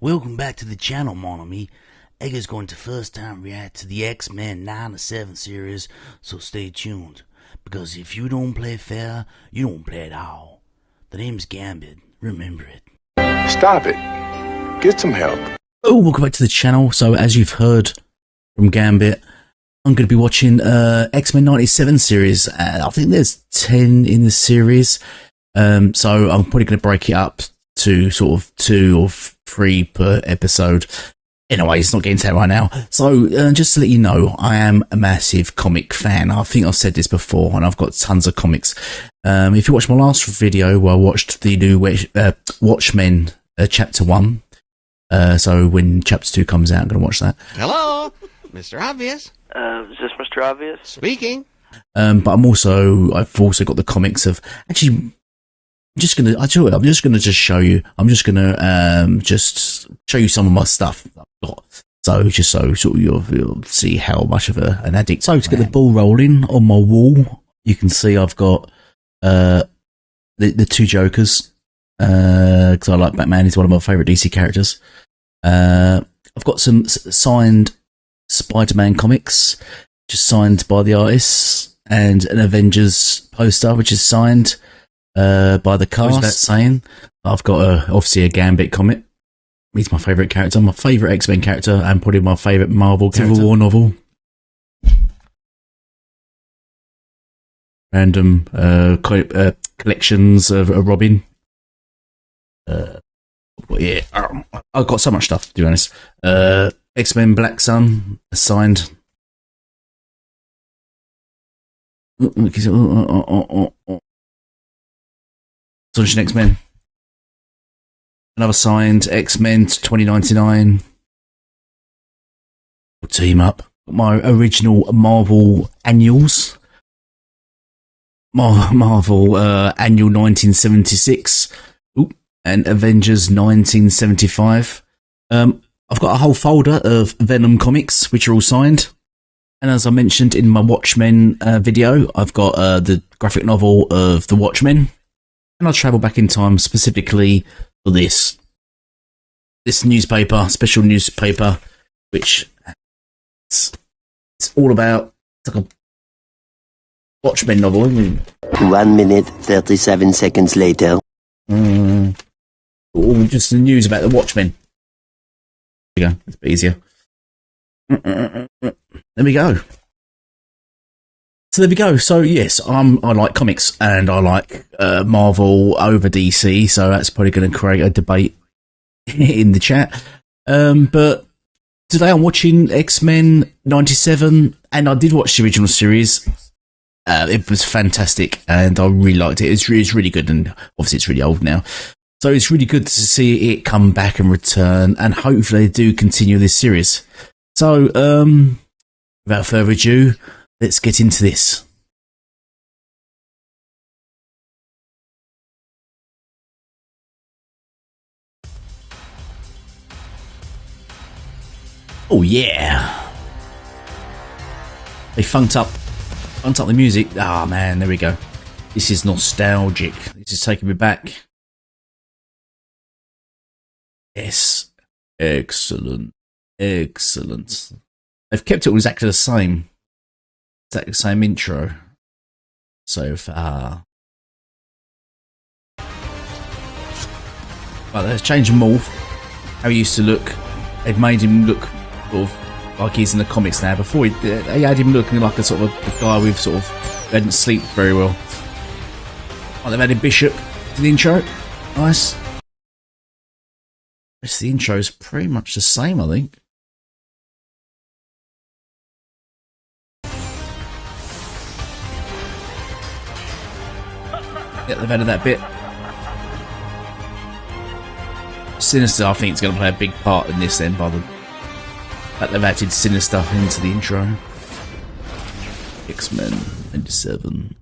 Welcome back to the channel, mon ami. Egger's going to first time react to the X-Men 9 to 7 series, so stay tuned. Because if you don't play fair, you don't play at all. The name's Gambit, remember it. Stop it. Get some help. Oh, welcome back to the channel. So as you've heard from Gambit, I'm going to be watching X-Men 97 series. I think there's 10 in the series. So I'm probably going to break it up to sort of 2 or 3 per episode. Anyway, it's not getting to that right now. So just to let you know, I am a massive comic fan. I think I've said this before, and I've got tons of comics. If you watched my last video where I watched the new Watchmen Chapter 1, so when Chapter 2 comes out, I'm going to watch that. Hello, Mr. Obvious. Is this Mr. Obvious? Speaking. But I've also got the comics of, actually, I'm just gonna just show you. I'm just gonna just show you some of my stuff I've got. So just so sort of you'll see how much of an addict. So to get the ball rolling on my wall, you can see I've got the 2 Jokers, because I like Batman. He's one of my favourite DC characters. I've got some signed Spider-Man comics, just signed by the artists, and an Avengers poster, which is signed by the cast. That's saying I've got obviously a Gambit comic. He's my favourite character, my favourite X-Men character, and probably my favourite Marvel character. Civil War novel. Random collections of Robin. Yeah, I've got so much stuff, to be honest. X-Men Black Sun, signed. Astonishing X-Men. Another signed X-Men 2099. Team up. My original Marvel annuals. Marvel annual 1976. Ooh, and Avengers 1975. I've got a whole folder of Venom comics, which are all signed. And as I mentioned in my Watchmen video, I've got the graphic novel of The Watchmen. And I'll travel back in time specifically for this newspaper, special newspaper, which it's all about. It's like a Watchmen novel, isn't it? 1 minute, 37 seconds later. Just the news about the Watchmen. There we go. It's a bit easier. There we go. So there we go. So yes, I like comics and I like Marvel over DC. So that's probably going to create a debate in the chat. But today I'm watching X-Men 97, and I did watch the original series. It was fantastic, and I really liked it. It's really good, and obviously it's really old now. So it's really good to see it come back and return, and hopefully they do continue this series. So without further ado, let's get into this. Oh yeah! They funked up the music. Ah man, there we go. This is nostalgic. This is taking me back. Yes, excellent, excellent. They've kept it exactly the same. Exactly the same intro so far. Right, let's change him morph. How he used to look. They've made him look sort of like he's in the comics now. Before they had him looking like a sort of a guy with sort of didn't sleep very well. Right, they've added Bishop to the intro. Nice. The intro is pretty much the same, I think. Yeah, they've added that bit. Sinister, I think, is going to play a big part in this then, by the fact they've added Sinister into the intro. X-Men 97.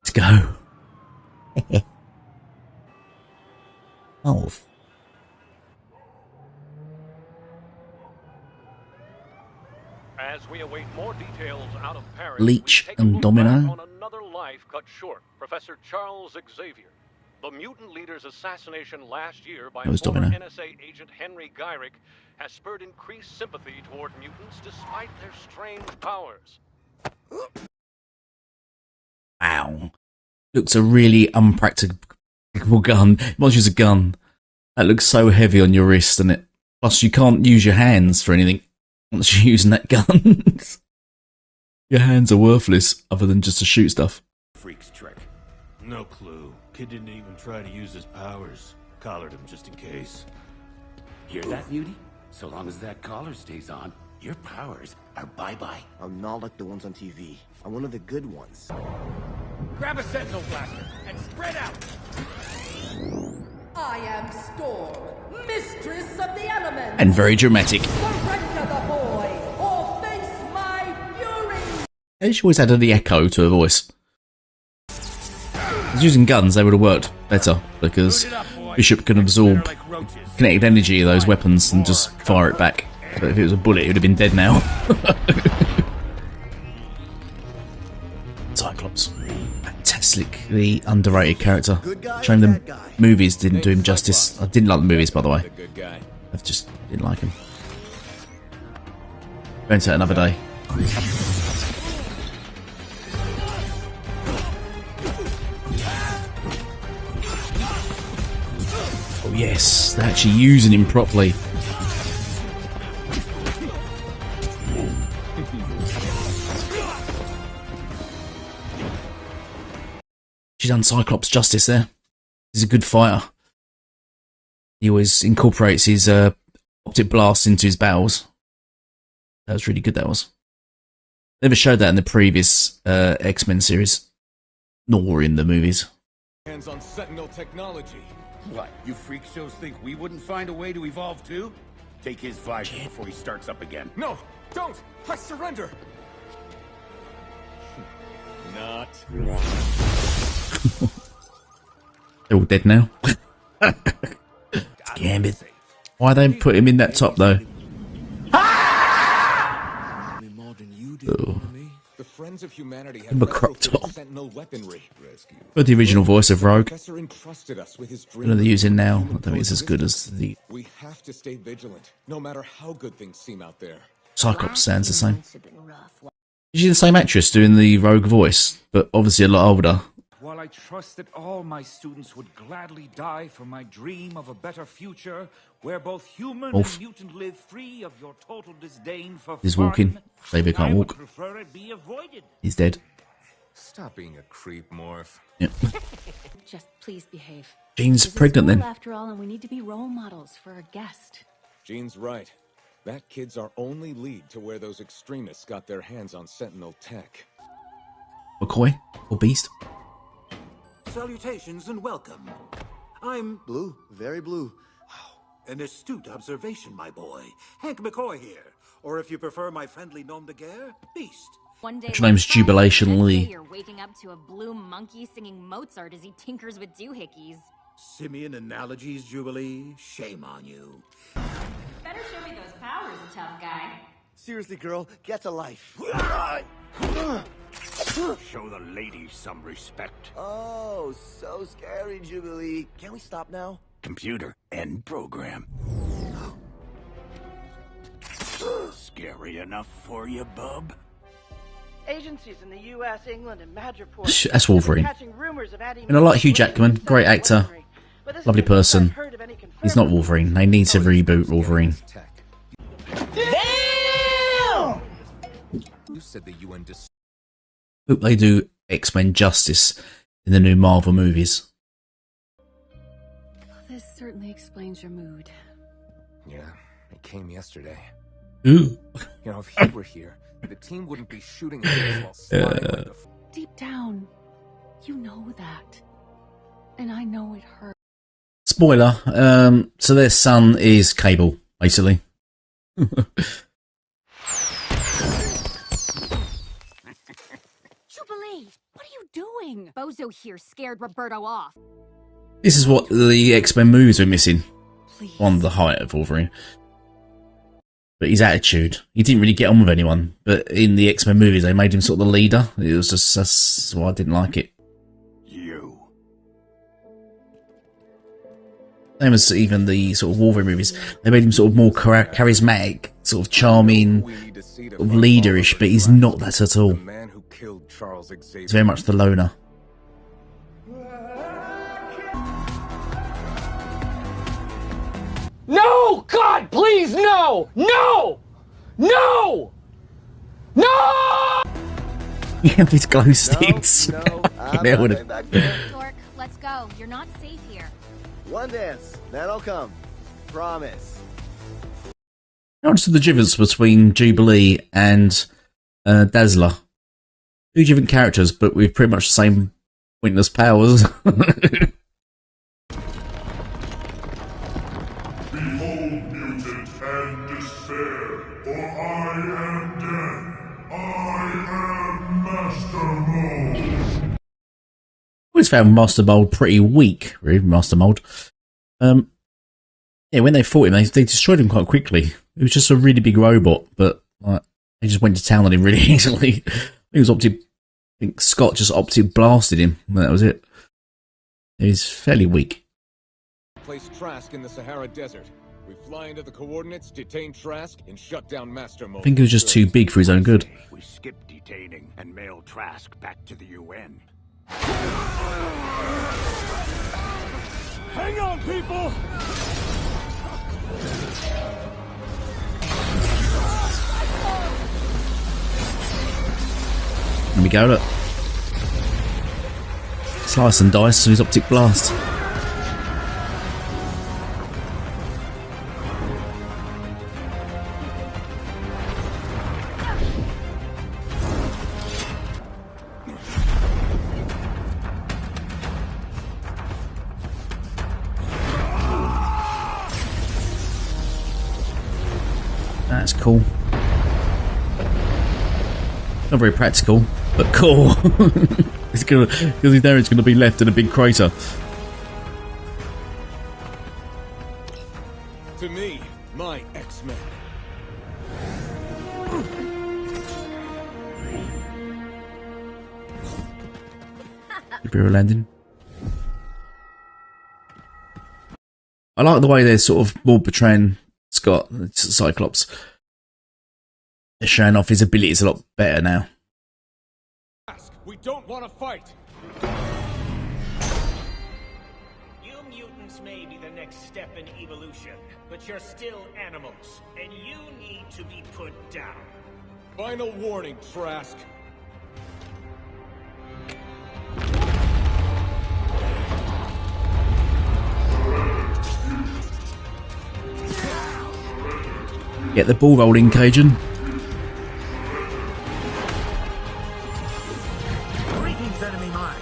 Let's go. Oh. As we await more details out of Paris, Leech we take a and look Domino. back on another life cut short. Professor Charles Xavier. The mutant leader's assassination last year by That was former Domino. NSA agent Henry Gyrick has spurred increased sympathy toward mutants despite their strange powers. Wow. Looks a really unpractical gun. It must use a gun. That looks so heavy on your wrist, doesn't it? Plus, you can't use your hands for anything once you're using that gun. Your hands are worthless other than just to shoot stuff. Freak's trick. No clue. Kid didn't even try to use his powers. Collared him just in case. Hear that, Beauty? So long as that collar stays on, your powers are bye-bye. I'm not like the ones on TV. I'm one of the good ones. Grab a sentinel blaster and spread out. I am Storm, mistress of the elements. And very dramatic. Surrender the boy, or face my fury. And she always added the echo to her voice. Using guns, they would have worked better because Bishop can absorb kinetic energy of those weapons and just fire it back. But if it was a bullet, it would have been dead now. Cyclops, fantastically underrated character. Shame the movies didn't do him justice. I didn't like the movies, by the way. I just didn't like him. Go into it another day. Oh yes, they're actually using him properly. She's done Cyclops justice there. He's a good fighter. He always incorporates his optic blast into his battles. That was really good, that was. Never showed that in the previous X-Men series. Nor in the movies. Hands on Sentinel technology. What, you freak shows think we wouldn't find a way to evolve too? Take his visor before he starts up again. No, don't! I surrender! Not. They're all dead now. Gambit. Why they put him in that top though? Oh. The Friends of Humanity Him a crop top. Sentinel weaponry. But the original voice of Rogue. Professor entrusted us with his What dream. are they using now? I don't think it's as good as the We have to stay vigilant, no matter how good things seem out there. Cyclops sounds the same. Is she the same actress doing the Rogue voice, but obviously a lot older? While I trust that all my students would gladly die for my dream of a better future, where both human Wolf. and mutant live free of your total disdain for He's fun, walking. Xavier can't I would walk. prefer it be avoided. He's dead. Stop being a creep, Morph. Yep. Just please behave. Jean's This is pregnant school then. after all, and we need to be role models for our guest. Jean's right. That kid's our only lead to where those extremists got their hands on Sentinel tech. McCoy or Beast? Salutations and welcome. I'm Blue, very blue. an astute observation, my boy. Hank McCoy here. Or if you prefer my friendly nom de guerre, Beast. One day, Her name's Jubilation Lee. you're waking up to a blue monkey singing Mozart as he tinkers with doohickeys. Simian analogies, Jubilee. Shame on you. Better show me those powers, tough guy. Seriously, girl, get a life. Show the ladies some respect. Oh, so scary, Jubilee. Can we stop now? Computer, end program. Scary enough for you, bub? Agencies in the U.S., England, and Madripoor. That's Wolverine. Catching rumors of And I like Hugh Jackman, great actor, lovely person. He's not Wolverine. They need to reboot Wolverine. Damn! You said the UN Hope they do X-Men justice in the new Marvel movies. This certainly explains your mood. Yeah, it came yesterday. Ooh. You know, if he were here, the team wouldn't be shooting at us while sliding like the Deep down, you know that. And I know it hurts. Spoiler, so their son is Cable, basically. Jubilee, what are you doing? Bozo here scared Roberto off. This is what the X-Men movies were missing. Please. On the height of Wolverine. But his attitude, he didn't really get on with anyone. But in the X-Men movies, they made him sort of the leader. It was just, that's why I didn't like it. You. Same as even the sort of Wolverine movies, they made him sort of more charismatic, sort of charming, sort of leaderish, but he's not that at all. He's very much the loner. No! God, please, no! No! No! No! Yeah, these glow sticks. No, I'm not going back there. Dork, let's go. You're not safe here. One dance, then I'll come. Promise. Notice the difference between Jubilee and Dazzler. Two different characters, but with pretty much the same pointless powers. Behold, mutant, and despair, for I am death. I am Master Mold. Always found Master Mold pretty weak, really, Master Mold. Yeah, when they fought him, they destroyed him quite quickly. It was just a really big robot, but like, they just went to town on him really easily. He was I think Scott just optic blasted him, and that was it. He's fairly weak. Place Trask in the Sahara Desert. We fly into the coordinates, detain Trask, and shut down Master Mold. I think he was just too big for his own good. We skip detaining and mail Trask back to the UN. Hang on, people! There we go, look. Slice and dice with his optic blast. That's cool. Not very practical, but cool. It's gonna, because he's there, it's gonna be left in a big crater. To me, my X-Men. Imperial landing. I like the way they're sort of more portraying Scott, Cyclops. They're showing off his abilities a lot better now. We don't want to fight. You mutants may be the next step in evolution, but you're still animals, and you need to be put down. Final warning, Trask. Get the ball rolling, Cajun. Greetings, enemy mine.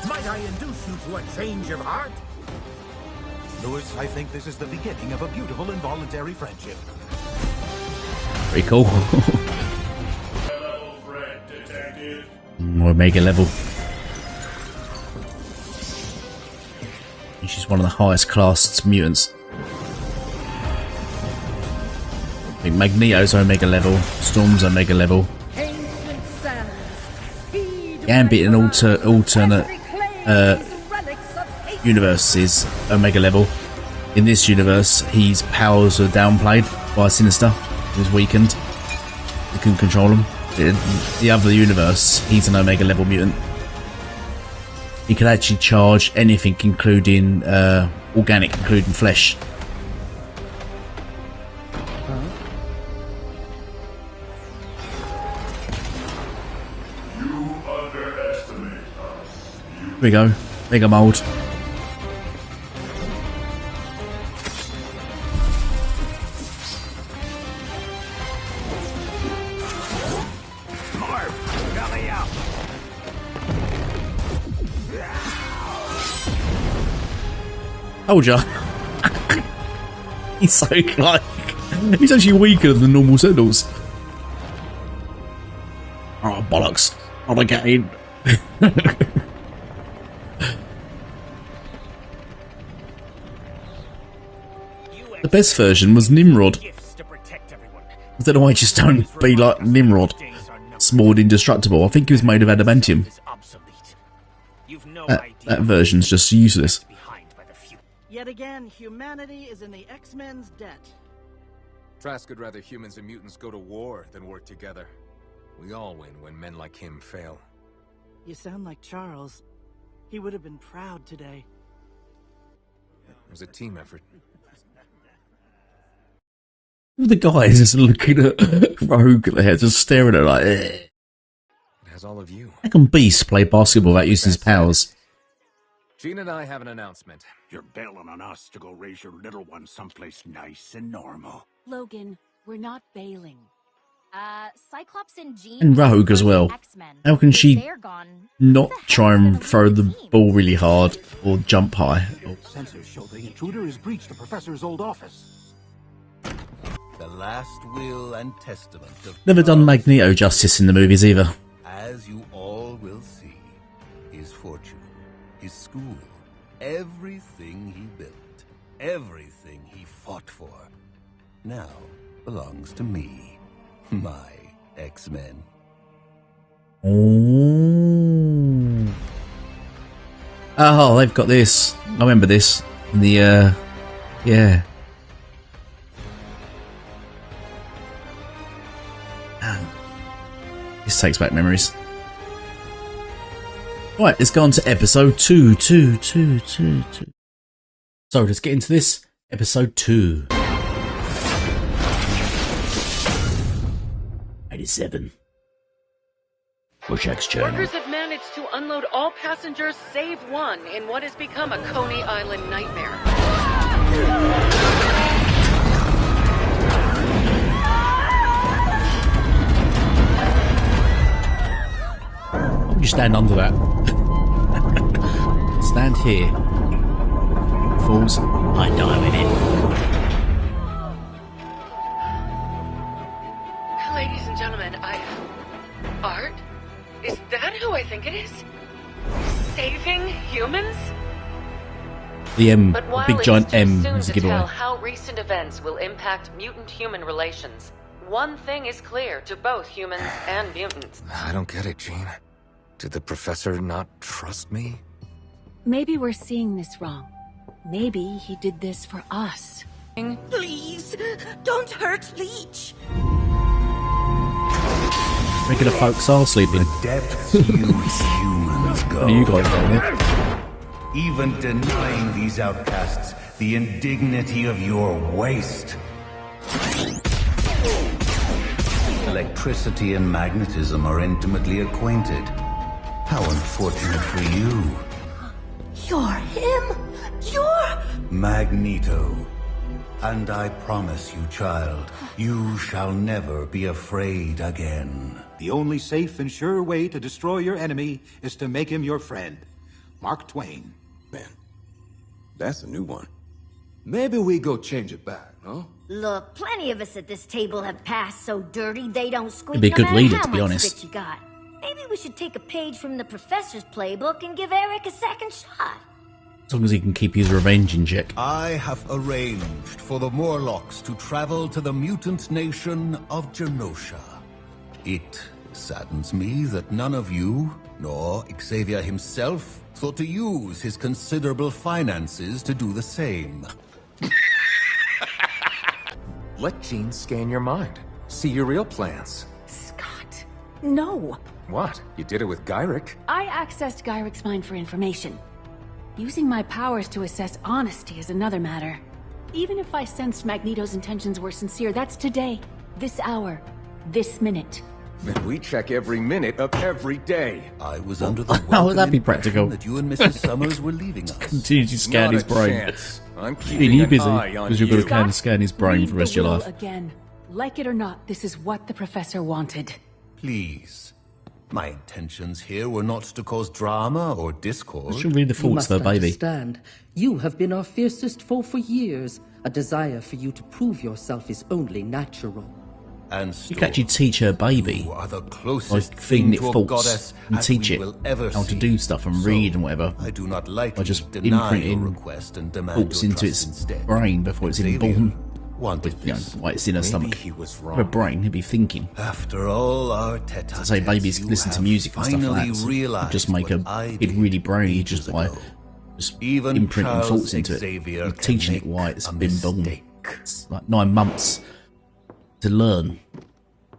Might I induce you to a change of heart? Louis, I think this is the beginning of a beautiful involuntary friendship. Pretty cool. Omega level. She's one of the highest class mutants. I think Magneto's Omega level, Storm's Omega level. Gambit in alternate universes Omega level. In this universe, his powers are downplayed by Sinister. He was weakened. He couldn't control him. In the other universe, he's an Omega level mutant. He can actually charge anything, including organic, including flesh. Here we go. Mega Mold. Told ya. He's so like he's actually weaker than normal Sentinels. Oh bollocks! Not again. The best version was Nimrod. I don't know why I just don't be like Nimrod. Small, indestructible. I think he was made of adamantium. That version's just useless. Yet again, humanity is in the X-Men's debt. Trask would rather humans and mutants go to war than work together. We all win when men like him fail. You sound like Charles. He would have been proud today. It was a team effort. The guy is just looking at Rogue there, just staring at it like, eh. It has all of you. How can Beast play basketball without using his powers? Gene and I have an announcement. You're bailing on us to go raise your little one someplace nice and normal. Logan, we're not bailing. Cyclops and Jean And Rogue as well. How can she not try and throw the ball really hard or jump high? Sensors show the intruder has breached the professor's old office. The last will and testament of Never done Magneto justice in the movies either. As you all will see, his fortune, his school, everything he built, everything he fought for, now belongs to me, my X-Men. Oh, they've got this. I remember this. In the, yeah. This takes back memories. Right, let's go on to episode 2. So let's get into this. Episode 2. 87. Rorschach's journal. Workers have managed to unload all passengers save one in what has become a Coney Island nightmare. You stand under that. Stand here. Fools. I die with it. Ladies and gentlemen, Art? Is that who I think it is? Saving humans? The M, But the while big giant it's too M soon is a to giveaway. tell how recent events will impact mutant-human relations, one thing is clear to both humans and mutants. I don't get it, Gene. Did the professor not trust me? Maybe we're seeing this wrong. Maybe he did this for us. Please, don't hurt Leech. Regular folks are sleeping. The depths you humans go. What are you guys doing here? Even denying these outcasts the indignity of your waste. Electricity and magnetism are intimately acquainted. How unfortunate for you. You're him? You're... Magneto. And I promise you, child, you shall never be afraid again. The only safe and sure way to destroy your enemy is to make him your friend. Mark Twain. Man, that's a new one. Maybe we go change it back, huh? Look, plenty of us at this table have passed so dirty they don't squeak Be a no good matter leader, how to be much honest. spit you got. Maybe we should take a page from the professor's playbook and give Eric a second shot. As long as he can keep his revenge in check. I have arranged for the Morlocks to travel to the mutant nation of Genosha. It saddens me that none of you, nor Xavier himself, thought to use his considerable finances to do the same. Let Gene scan your mind. See your real plans. Scott, no. What? You did it with Gyrick. I accessed Gyric's mind for information. Using my powers to assess honesty is another matter. Even if I sensed Magneto's intentions were sincere, that's today, this hour, this minute. And we check every minute of every day. I was under the How would that be practical? that you and Mrs. Summers were leaving us. Continue to scan Not his a brain. chance. I'm Keeping keeping you an busy eye on because you've got to you. kind of scan his brain for the rest of your Read life. the will again. Like it or not, this is what the professor wanted. Please. My intentions here were not to cause drama or discord. I should read the thoughts of her baby. Understand. You have been our fiercest foe for years. A desire for you to prove yourself is only natural. And You can actually teach her baby you are the by closest feeding thing it to a thoughts goddess and as teach we it will ever how to see. do stuff and read and whatever. I do not lightly By just deny your imprinting request and demand thoughts your into trust its instead. brain before it's even Xavier born. wanted You know, this. while it's in her Maybe stomach. he was Her wrong. brain, he'd be thinking. After all our To say babies listen to music and stuff like that. So just make a kid really brainy just by just Even imprinting Charles thoughts into Xavier it, can teaching it make why it's a been born. mistake. It's like 9 months to learn.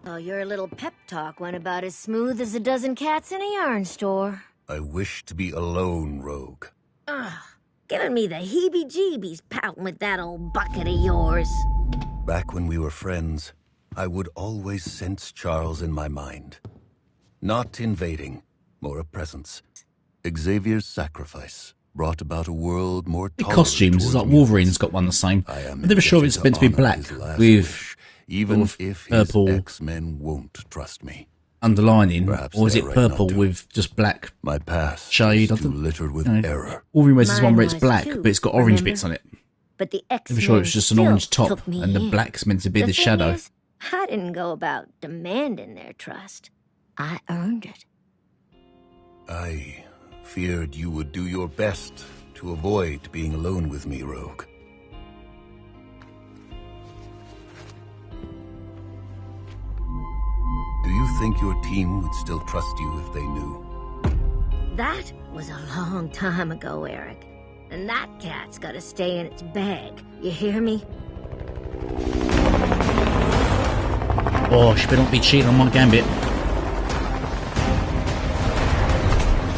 Oh, your little pep talk went about as smooth as a dozen cats in a yarn store. I wish to be alone, Rogue. Ugh, giving me the heebie-jeebies pouting with that old bucket of yours. Back when we were friends, I would always sense Charles in my mind. Not invading, more a presence. Xavier's sacrifice brought about a world more The tolerant costumes, it's towards like Wolverine's mutants. got one the same. I am I'm never sure if it's meant to be indebted black honor his last with wish, even sort of if purple his X-Men won't trust me. underlining, Perhaps or is they're it right not purple to. with just black My past shade? is too littered with error. Wolverine wears this one Mine where it's was black, too, but it's got orange remember? bits on it. But the I'm X-Men sure it's just an orange top, took me and the in. black's meant to be the thing shadow. Is, I didn't go about demanding their trust. I earned it. I feared you would do your best to avoid being alone with me, Rogue. Do you think your team would still trust you if they knew? That was a long time ago, Eric. And that cat's gotta stay in its bag. You hear me? Oh, she better not be cheating on my gambit.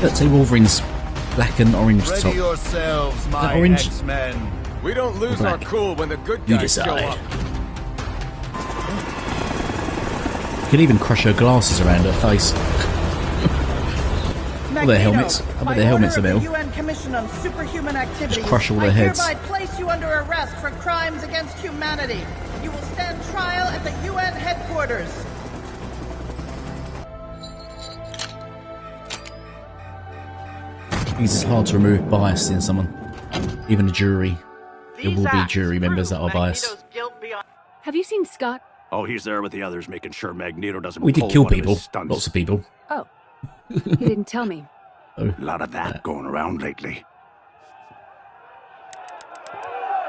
Let's say Wolverine's black and orange Ready top. yourselves, my orange? X-Men. We don't lose our cool when the good You guys show decide. up. You could even crush her glasses around her face. All their helmets. I bet their helmets are metal. UN Commission on Superhuman Activities. Just crush all their heads. I hereby place you under arrest for crimes against humanity. You will stand trial at the UN headquarters. It's hard to remove bias in someone. Even a jury. There will be jury members that are biased. Have you seen Scott? Oh, he's there with the others, making sure Magneto doesn't We did pull kill one of people. his stunts. Lots of people. Oh. You didn't tell me. A lot of that going around lately.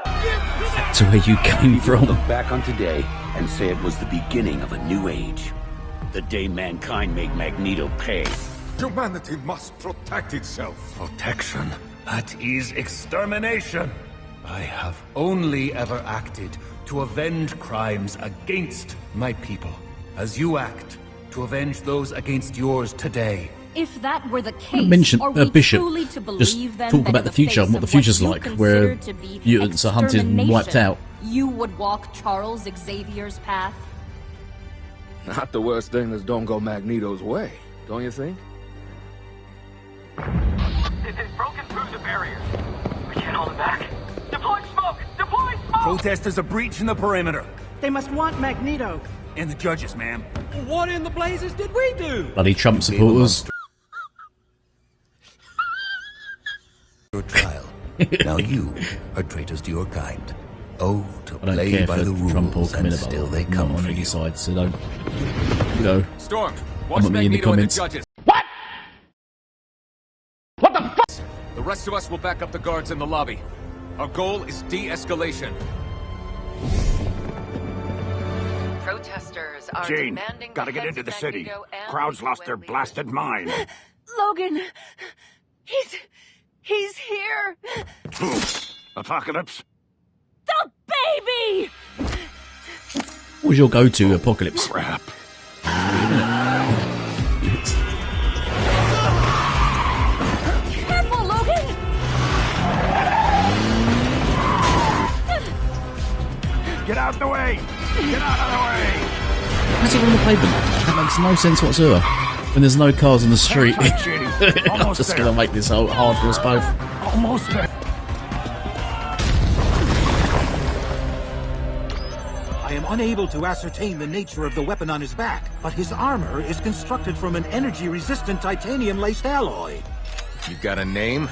Back to where you came from. Look back on today and say it was the beginning of a new age. The day mankind made Magneto pay. Humanity must protect itself. Protection. That is extermination. I have only ever acted to avenge crimes against my people, as you act to avenge those against yours today. If that were the case, Mention are we Bishop. truly to believe Just then talk that about in the future and face what the of future's you like, where consider to be mutants are hunted and wiped extermination, out. You would walk Charles Xavier's path? Not the worst thing is don't go Magneto's way, don't you think? It has broken through the barrier. We can't hold it back. Deploy smoke! Deploy smoke! Protesters are breaching the perimeter. They must want Magneto. And the judges, ma'am. What in the blazes did we do? Bloody Trump supporters. Your trial. Now you are traitors to your kind. Oh, to I don't play care by for the Trump or rules, and Camilla, still but they I'm come not on for any you. side, so don't. You know. Storm, I'm watch not me in the Magneto and the comments. judges. What? What the fuck? The rest of us will back up the guards in the lobby. Our goal is de-escalation. Protesters are Jane, demanding gotta get heads into the of city. Magneto and Crowd's lost their UN blasted mind. Logan! He's here! Apocalypse? The baby! What was your go-to Apocalypse? Crap. Careful, Logan! Get out of the way! Get out of the way! How's it on the pavement? That makes no sense whatsoever. When there's no cars on the street. I'm Almost just there. gonna make this hard for us both. Almost there. I am unable to ascertain the nature of the weapon on his back, but his armor is constructed from an energy-resistant titanium-laced alloy. You got a name?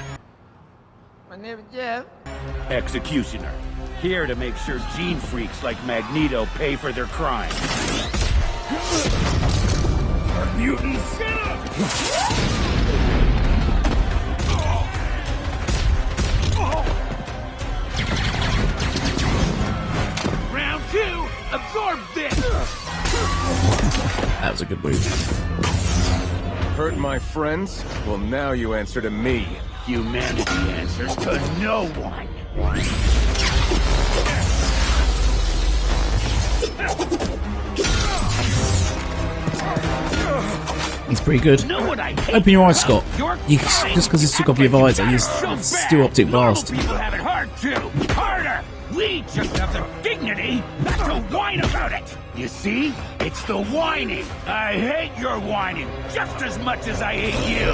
My name is Jeff. Executioner. Here to make sure gene freaks like Magneto pay for their crimes. Mutants! Round two, absorb this! That was a good move. Hurt my friends? Well, now you answer to me. Humanity answers to no one. He's pretty good. Open your eyes, Scott. Just because he took off your visor, he's still optic blast. People have it hard too. Harder. We just have the dignity not to whine about it. You see? It's the whining. I hate your whining just as much as I hate you.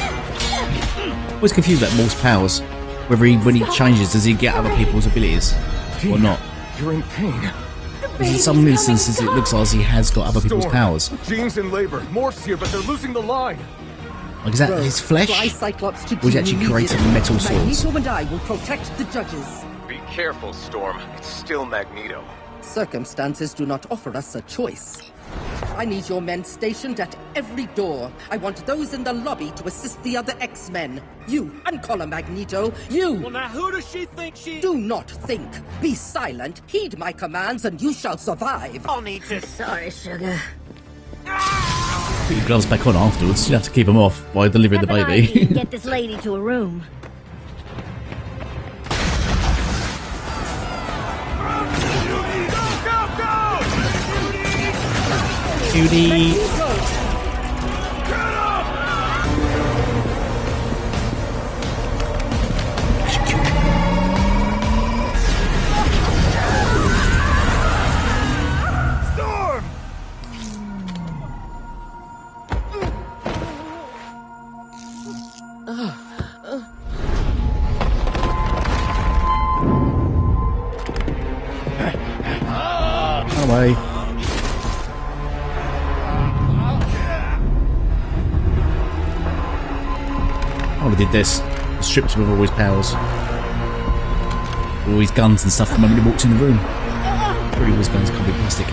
I was confused about Morse's powers. Whether when he changes, does he get other people's abilities or not? You're in pain. In some instances, it looks like he has got other people's powers. Jean's in labor. Morph's here, but they're losing the line. Like, is that his flesh? Fly Cyclops to Or is he actually creating metal swords? Magneto and I will protect the judges. Be careful, Storm. It's still Magneto. Circumstances do not offer us a choice. I need your men stationed at every door. I want those in the lobby to assist the other X-Men. You, uncaller Magneto, you! Well, now who does she think she... Do not think. Be silent, heed my commands, and you shall survive. I'll need to... Sorry, sugar. Put your gloves back on afterwards. You have to keep them off while delivering the baby. Get this lady to a room. Judy. Storm! Away. Oh, we did this. Stripped him of all his powers. All his guns and stuff the moment he walked in the room. Pretty all his guns can't be plastic.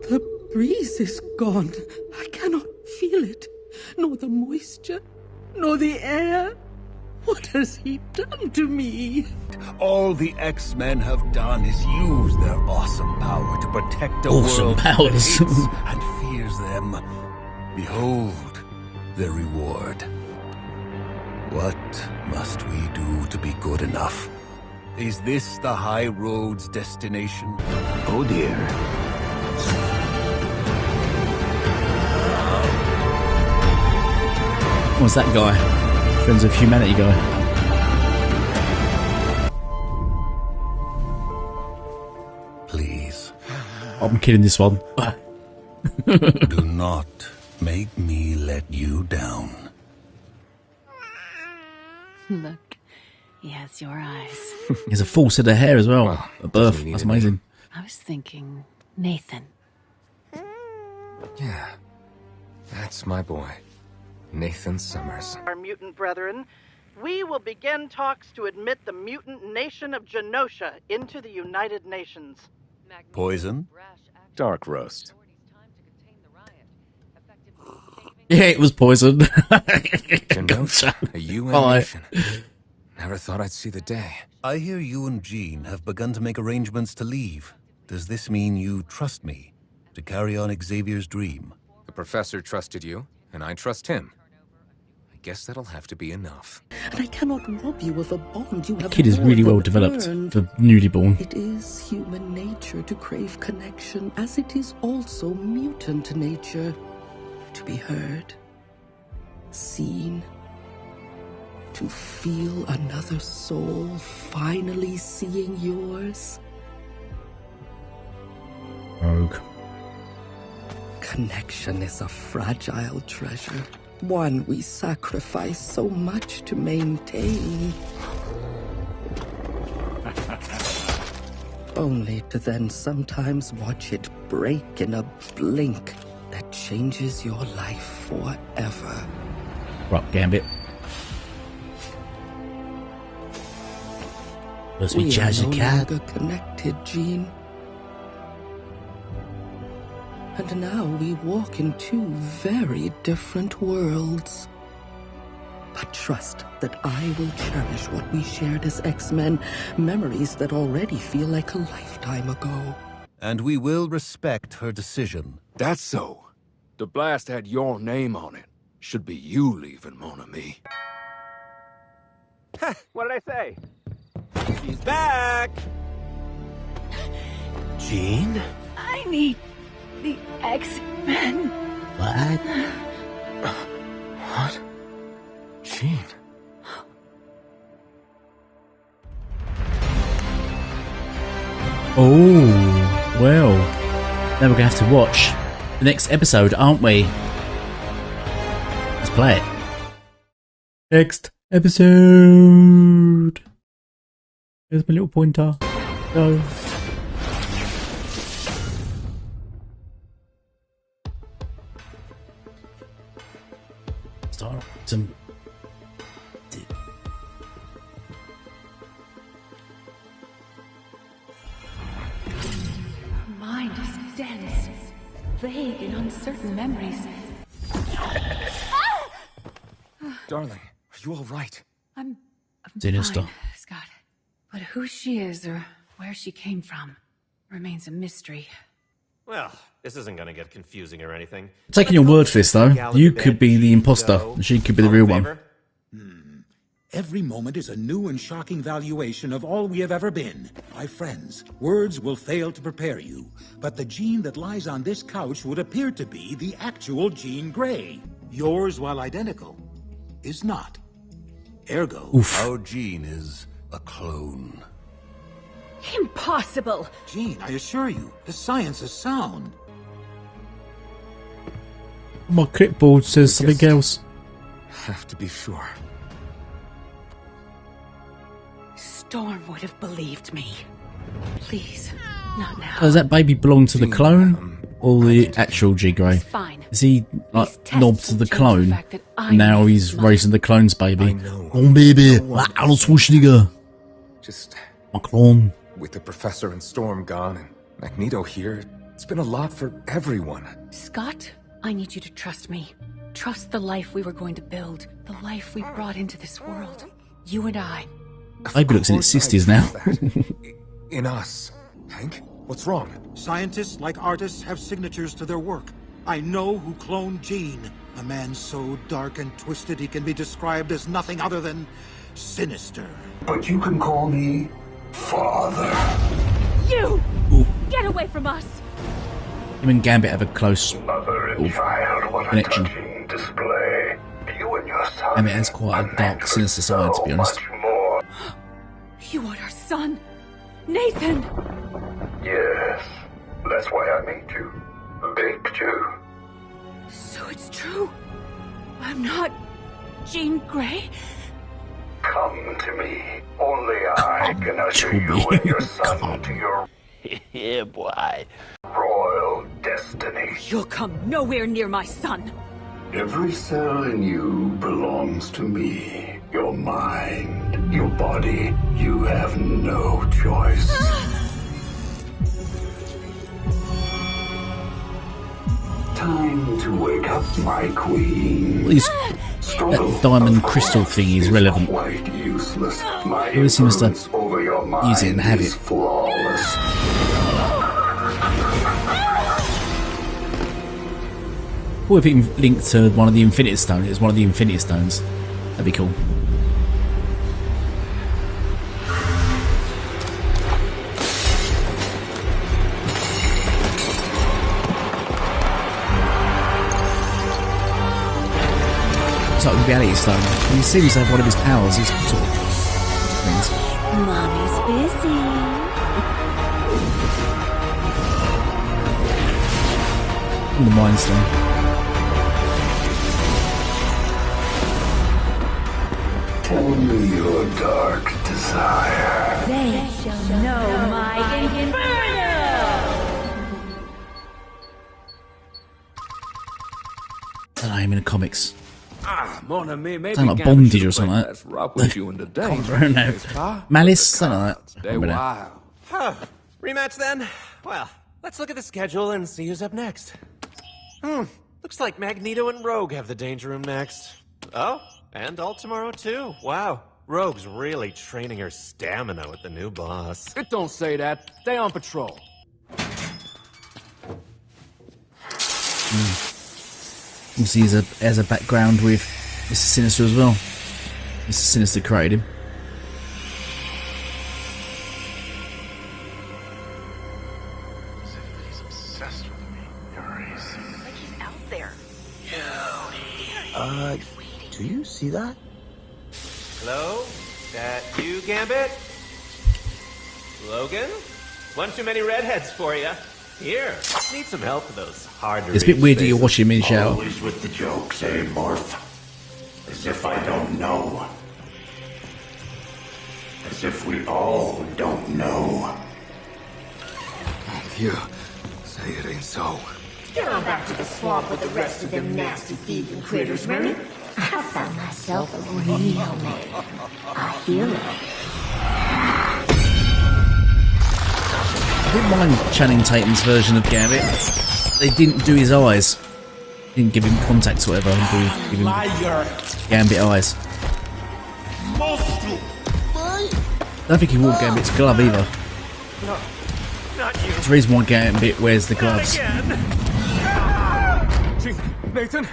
The breeze is gone. I cannot feel it. Nor the moisture, nor the air. What has he done to me? All the X-Men have done is use their awesome power to protect a Awesome world powers. that hates and fears them. Behold their reward. What must we do to be good enough? Is this the High Road's destination? Oh dear. What was that guy? Friends of Humanity guy. Please. I'm kidding this one. Do not make me let you down. Look, he has your eyes. He has a full set of hair as well. At birth. That's amazing. I was thinking, Nathan. Yeah. That's my boy. Nathan Summers. Our mutant brethren, we will begin talks to admit the mutant nation of Genosha into the United Nations. Poison? Dark roast. Yeah, it was poison. Genosha, a UN Bye. nation. Never thought I'd see the day. I hear you and Jean have begun to make arrangements to leave. Does this mean you trust me to carry on Xavier's dream? The professor trusted you, and I trust him. I guess that'll have to be enough. And I cannot rob you of a bond you have. Kid is more really than well developed earned. for newly born. It is human nature to crave connection, as it is also mutant nature to be heard, seen, to feel another soul finally seeing yours. Rogue. Connection is a fragile treasure, one we sacrifice so much to maintain. Only to then sometimes watch it break in a blink that changes your life forever. Right, Gambit. Must be We are Jazzy no Cat. longer connected, Jean. And now we walk in two very different worlds. But trust that I will cherish what we shared as X-Men, memories that already feel like a lifetime ago. And we will respect her decision. That's so. The blast had your name on it. Should be you leaving, mon ami. What did I say? She's back! Jean? I need the X-Men. What? What? Jean? Oh, well. Then we're going to have to watch the next episode, aren't we? Let's play it. Next episode. There's my little pointer. Go. Start some. Her mind is dense, vague and uncertain memories. Darling, are you all right? I'm Sinister. fine, Scott. But who she is or where she came from remains a mystery. Well, this isn't gonna get confusing or anything. Taking your word for this, though, you could be the imposter, and she could be the real one. Every moment is a new and shocking valuation of all we have ever been. My friends, words will fail to prepare you, but the Jean that lies on this couch would appear to be the actual Jean Grey. Yours, while identical, is not. Ergo, our Jean is a clone. Impossible! Jean, I assure you, the science is sound. My clipboard says something else. Have to be sure. Storm would have believed me. Please, not now. Does that baby belong to the clone or the actual G-Grey? Fine. Is he like knobbed to the clone? Now he's raising the clone's baby. Oh baby, Arnold Schwarzenegger. Just my clone. With the Professor and Storm gone and Magneto here, it's been a lot for everyone. Scott, I need you to trust me. Trust the life we were going to build. The life we brought into this world. You and I. Baby looks in its 60s now. In us. Hank, what's wrong? Scientists, like artists, have signatures to their work. I know who cloned Jean. A man so dark and twisted he can be described as nothing other than sinister. But you can call me Father. You! Get away from us! Him and Gambit have a close Mother and child, what connection. a touching display. You and your son. Gambit has quite a dark, sinister side, to be honest. More. You are our son, Nathan! Yes, that's why I made you. Baked you. So it's true? I'm not Jean Grey? Come to me. Only I can usher you and your son to your Yeah, boy. royal destiny. You'll come nowhere near my son. Every cell in you belongs to me. Your mind, your body, you have no choice. Time to wake up, my queen. That diamond crystal thing is relevant. Quite useless. My He seems to influence over your mind use it and have is it. flawless. What if it linked to one of the Infinity Stones? It's one of the Infinity Stones. That'd be cool. It's like a reality stone. He seems to have one of his powers. He's sort of things. Mommy's busy. The Mind Stone. Tell me your dark desire. They shall know my inferno! I don't know him in the comics. Mon ami, maybe Sound like Gambit bondage should or something play like less rough with you in the day. I don't know. Malice, something like that. Stay Remember that. wild. Huh. Rematch then? Well, let's look at the schedule and see who's up next. Looks like Magneto and Rogue have the Danger Room next. Oh, and all tomorrow too. Wow. Rogue's really training her stamina with the new boss. It don't say that. Stay on patrol. Obviously, has a background with Mr. Sinister as well. Mr. Sinister created him. He's obsessed with me. Like he's out there. Do you see that? Hello? That you, Gambit? Logan? One too many redheads for you. Here, need some help with those hard to It's a bit reach weird that you're spaces. watching me in shower. Always with the jokes, eh, Morph? As if I don't know. As if we all don't know. You say it ain't so. Get on back to the swamp with the rest of them nasty thieving critters, Remy. I found myself a real man. A hero. I didn't mind Channing Tatum's version of Gambit. They didn't do his eyes. Didn't give him contacts or whatever. Give him Gambit eyes. I don't think he wore Gambit's glove either. No, not you. There's a reason why Gambit wears the gloves. Gee, Nathan?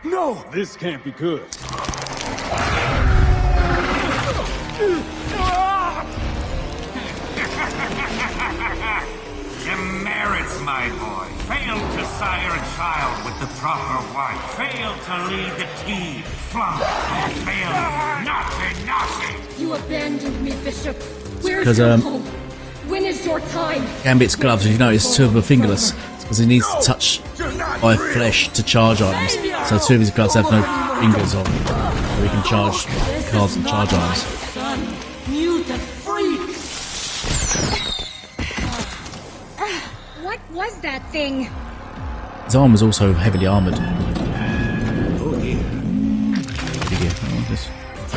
No! This can't be good. Demerits, my boy. Failed to sire a child with the proper wife. Failed to lead the team. Flunk. Failed. Naughty. You abandoned me, Bishop. Where's 'Cause, your home? When is your time? Gambit's gloves, if you notice, two of them are fingerless. Because he needs to touch by flesh to charge items. So two of his gloves have no fingers on. So he can charge cards and charge items. Son, mutant freak! What was that thing? His arm was also heavily armoured.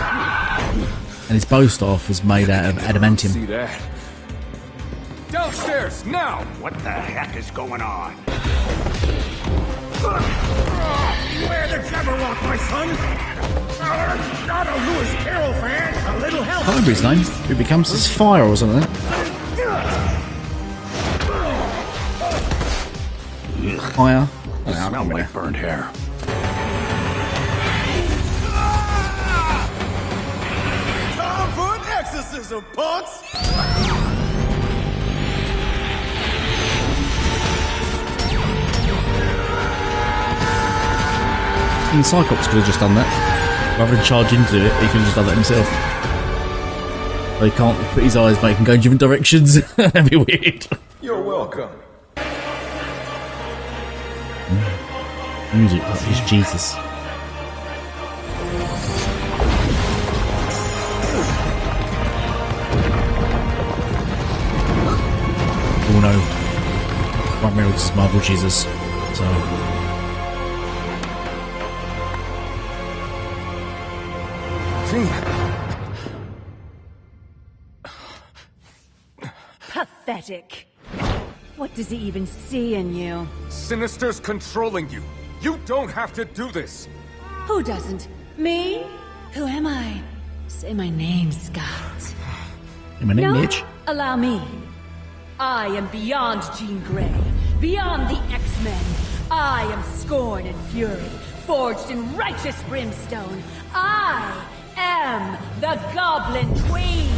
And his bow staff was made out of adamantium. See that? Downstairs, now! What the heck is going on? Beware the Jabberwock, my son! Not a Lewis Carroll fan! A little help! I can't remember his name. Who becomes his fire or something. Fire. You smell like burnt hair. Time for an exorcism, punks! And Cyclops could have just done that. Rather than charge into it, he could have just done that himself. But he can't put his eyes back and go in different directions. That'd be weird. You're welcome. Music, that is Jesus. Oh no. Ryan Reynolds is Marvel Jesus. So. Pathetic. What does he even see in you? Sinister's controlling you. You don't have to do this. Who doesn't? Me? Who am I? Say my name, Scott. My name, No, Mitch. allow me. I am beyond Jean Grey, beyond the X-Men. I am scorn and fury, forged in righteous brimstone. I am the Goblin Queen.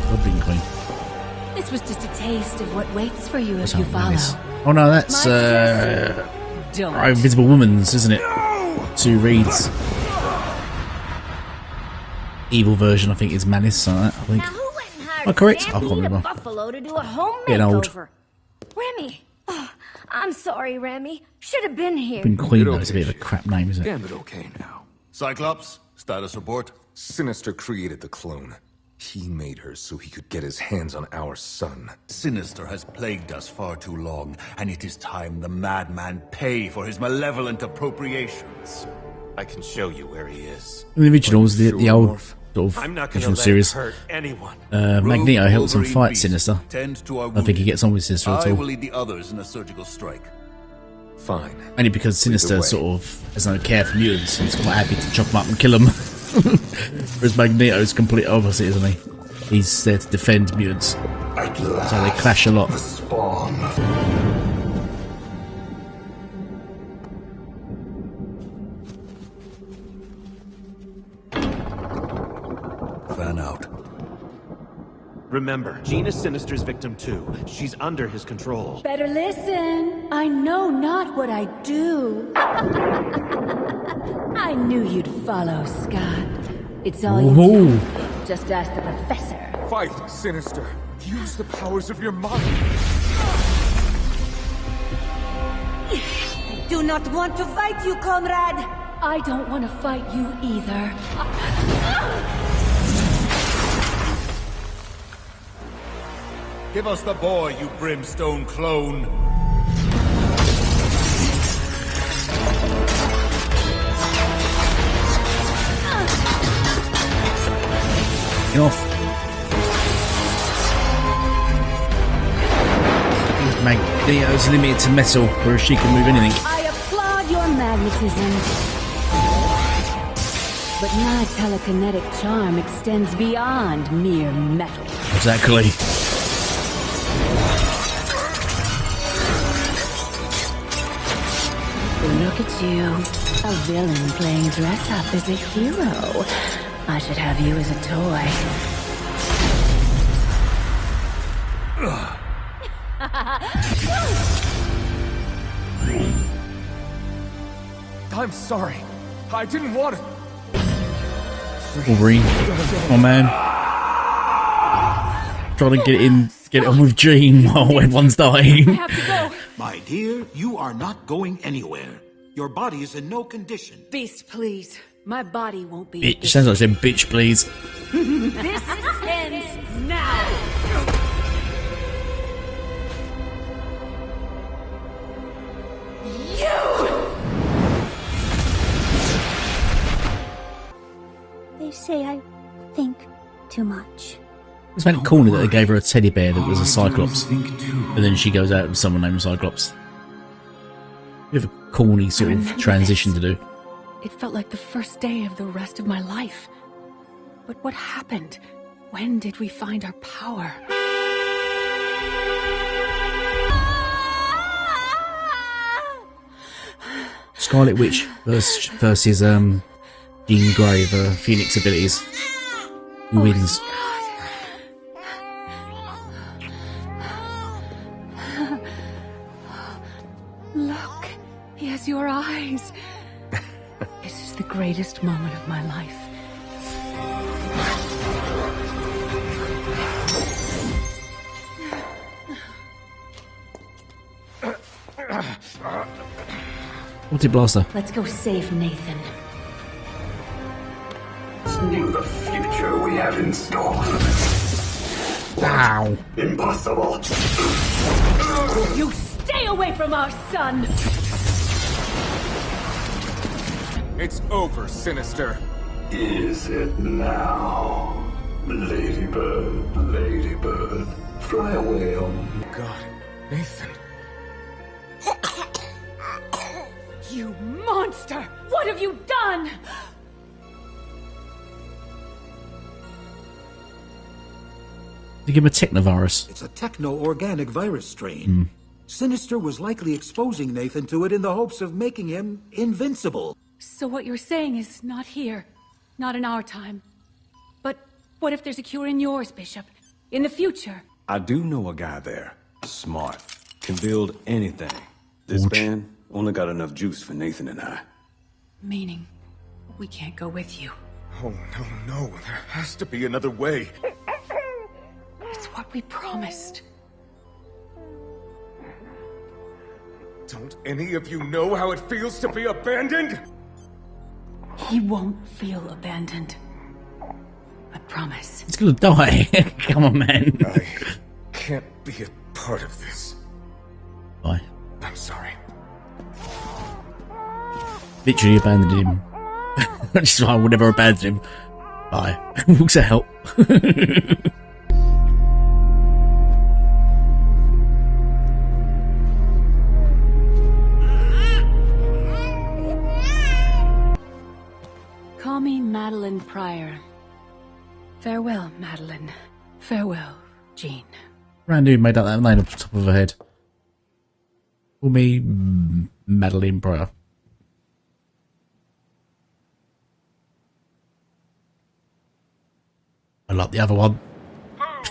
Goblin Queen. This was just a taste of what waits for you if That's you not follow. nice. Oh no, that's Don't. Invisible Woman's, isn't it? Sue Reed's evil version, I think, is Malice. So that, I think. Now who went and hired Oh, correct. I Stampede can't a remember. buffalo to do a home Getting old. makeover? Remy. Oh, I'm sorry, Remy. Should have been here. Queen Queen, though, is a bit of a crap name, isn't it? Gambit okay now. Cyclops, status report. Sinister created the clone. He made her so he could get his hands on our son. Sinister has plagued us far too long, and it is time the madman pay for his malevolent appropriations. I can show you where he is. In the originals, the old sort of I'm not gonna original let series, him hurt anyone. Magneto helps him fight Beast, Sinister. tend to our I think he gets on with Sinister at I all. will lead the others in a surgical strike. Fine. Only because Sinister way. sort of has no care for mutants and is quite happy to chop them up and kill them. Whereas Magneto's complete opposite, isn't he? He's there to defend mutants. So they clash a lot. Fan out. Remember, Jean is Sinister's victim too. She's under his control. Better listen. I know not what I do. I knew you'd follow, Scott. It's all you do. Just ask the professor. Fight, Sinister. Use the powers of your mind. I do not want to fight you, comrade. I don't want to fight you either. Give us the boy, you brimstone clone. Get off. Magneto's limited to metal, whereas she can move anything. I applaud your magnetism. But my telekinetic charm extends beyond mere metal. Exactly. Look at you. A villain playing dress up as a hero. I should have you as a toy. I'm sorry. I didn't want to. Wolverine. Oh man. Trying to get it on with Jean while everyone's dying. My dear, you are not going anywhere. Your body is in no condition. Beast, please. My body won't be. Bitch. Sounds like saying bitch, please. This ends now. They say I think too much. It's kind of corny that they gave her a teddy bear that was a Cyclops, and then she goes out with someone named Cyclops. You have a corny sort of transition to do. It felt like the first day of the rest of my life. But what happened? When did we find our power? Scarlet Witch versus Jean Grey, the Phoenix abilities. Who wins? Look, he has your eyes. This is the greatest moment of my life. What's it, Blaster? Let's go save Nathan. Knew the future we have in store. Wow. Impossible. You stay away from our son! It's over, Sinister. Is it now? Ladybird, Ladybird, fly away on. God, Nathan. You monster! What have you done? You give him a technovirus. It's a techno-organic virus strain. Sinister was likely exposing Nathan to it in the hopes of making him invincible. So what you're saying is not here. Not in our time. But what if there's a cure in yours, Bishop? In the future? I do know a guy there. Smart. Can build anything. This band only got enough juice for Nathan and I. Meaning, we can't go with you. Oh, no. There has to be another way. It's what we promised. Don't any of you know how it feels to be abandoned? He won't feel abandoned. I promise. He's gonna die. Come on, man. I can't be a part of this. Bye. I'm sorry. Literally abandoned him. Which is why I would never abandon him. Bye. Walks out. Call me Madeline fire. Farewell, Madeline. Farewell, Jean. Brand new made up that name off the top of her head. Call me Madeline Breyer. I like the other one.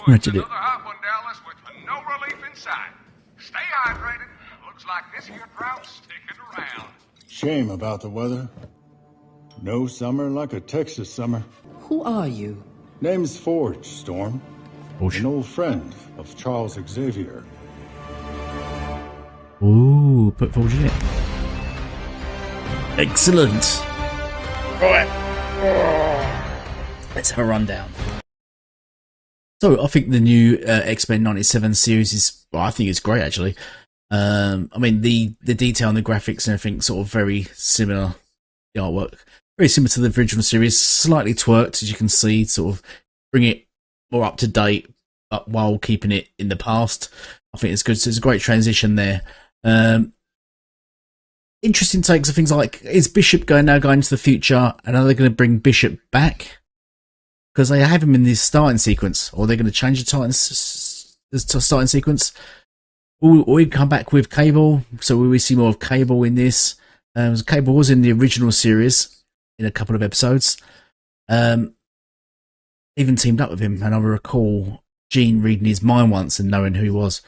Imagine it. Hot one, Dallas, with no relief in sight. Stay hydrated. Looks like this here drought's sticking around. Shame about the weather. No summer like a Texas summer. Who are you? Name's Forge, Storm. Forge. An old friend of Charles Xavier. Ooh, put Forge in it. Excellent. Right. Let's have a rundown. So I think the new X-Men 97 series is, well, I think it's great actually. I mean the detail and the graphics and everything sort of very similar. The artwork very similar to the original series, slightly twerked as you can see, sort of bring it more up to date, but while keeping it in the past. I think it's good. So it's a great transition there. Interesting takes of things like, is Bishop going into the future, and are they going to bring Bishop back? Because they have him in this starting sequence, or they're going to change the starting sequence. Will we come back with Cable? So will we see more of Cable in this? Cable was in the original series in a couple of episodes. Even teamed up with him, and I recall Jean reading his mind once and knowing who he was.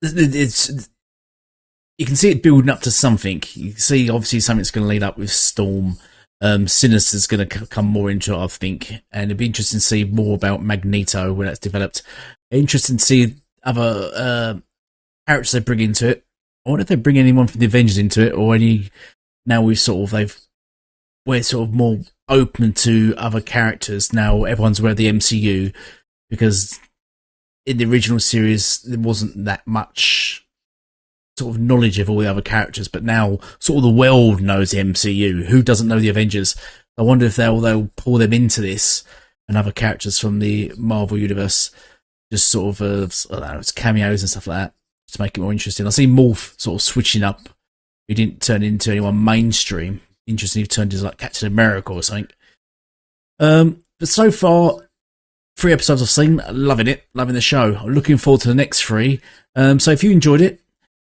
It's you can see it building up to something. You can see obviously something's going to lead up with Storm. Sinister's going to come more into it, I think, and it'd be interesting to see more about Magneto when that's developed. Interesting to see other characters they bring into it. I wonder if they bring anyone from the Avengers into it, or any. Now we're sort of more open to other characters now. Everyone's aware of the MCU, because in the original series there wasn't that much sort of knowledge of all the other characters, but now sort of the world knows the MCU. Who doesn't know the Avengers? I wonder if they'll pull them into this, and other characters from the Marvel universe, just sort of I don't know, it's cameos and stuff like that, to make it more interesting. I see Morph sort of switching up. He didn't turn into anyone mainstream. Interesting, he turned into like Captain America or something. But so far, 3 episodes I've seen, loving it, loving the show. I'm looking forward to the next 3. So if you enjoyed it,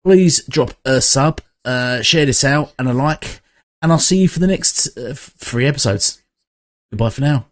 please drop a sub, share this out and a like, and I'll see you for the next 3 episodes. Goodbye for now.